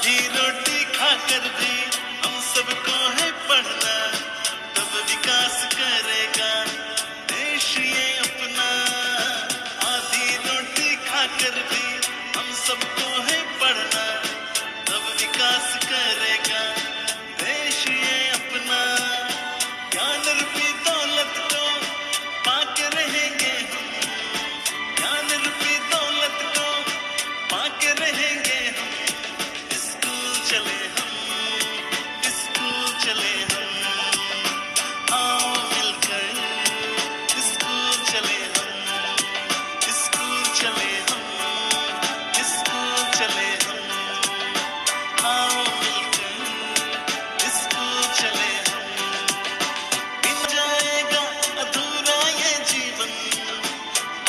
जी रोटी खाकर भी हम सबको है पढ़ना, तब विकास करेगा देश ये अपना। आधी रोटी खाकर भी हम सबको है पढ़ना, तब विकास करेगा देश ये अपना। ज्ञान रूपी दौलत को पाके रहेंगे हम, ज्ञान रूपी दौलत को पाके रहेंगे हम। स्कूल चले हम, स्कूल चले हम, आओ मिलकर स्कूल चले हम, स्कूल चले हम, स्कूल चले हम, आओ मिलकर स्कूल चले हम। बिन जाएगा अधूरा ये जीवन,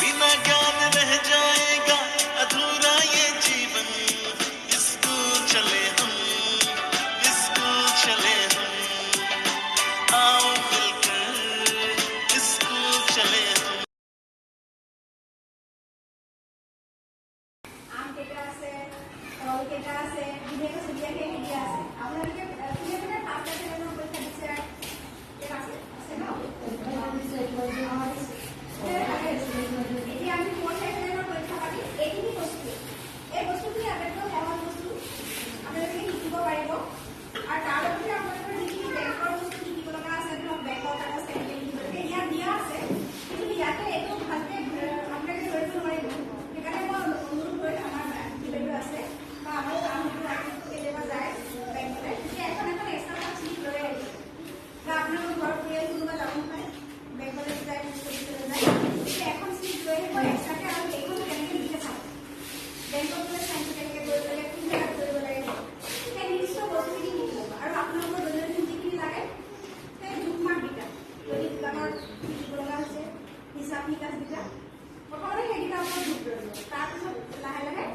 बिना ज्ञान रह जाएगा अधूरा ये जीवन। स्कूल चले हम, स्कूल चले हम, आओ मिलकर स्कूल चले हम। আম কেটা আছে, ফল কেটা আছে, ধুনীয়াকে চুলিয়াকে হেৰি আছে। আপোনালোকে ধুনীয়াকে ফাৰ্ষ্ট টাইম পৰীক্ষা দিছে, কেটা আছে আছে ন? এতিয়া আমি ফ'ৰ্থ টাইমৰ পৰীক্ষা পাতিম। এইখিনি বস্তু, এই বস্তুখিনি আটাইতকৈ সহজ বস্তু, আপোনালোকে শিকিব পাৰিব। আৰু তাৰ লগতে আপোনালোকৰ যিখিনি বেংকৰ বস্তু শিকিব লগা আছে, ধৰক বেংকৰ কাগজ কেনেকৈ লিখিব লাগে, ইয়াত দিয়া আছে। কিন্তু ইয়াতে এইটো ভালকে আপোনালোকে ধৰিব নোৱাৰিব। সেইকাৰণে মই অনুৰোধ কৰিম, আমাৰ ভিডিঅ'টো আছে বা আমাৰ কামটো কেতিয়াবা যায় বেংকলৈ, তেতিয়া এখন এখন এক্সট্ৰা শ্লিপ লৈ আহিব। বা আপোনালোকৰ ঘৰৰ পৰিয়াল কোনোবা যাব নহয়, বেংকলৈ যায়, পুলিচলৈ যায়, তেতিয়া এখন শ্লিপ লৈ আহিব এক্সট্ৰাকৈ, আৰু সেইখন কেনেকৈ লিখে চাব, বেংকত গ'লে চাইনটো কেনেকৈ কৰিব লাগে, কোন জেগাত কৰিব লাগে, সেই নিৰ্দিষ্ট বস্তুখিনি শিকি ল'ব। আৰু আপোনালোকৰ দৈনন্দিন যিখিনি লাগে সেই জোখমাখকেইটা, যদি দোকানৰ শিকিব লগা হৈছে হিচাপ নিকাচকেইটা, প্ৰথমতে সেইকেইটা ওপৰত গুৰুত্ব দিব। তাৰপিছত লাহে লাহে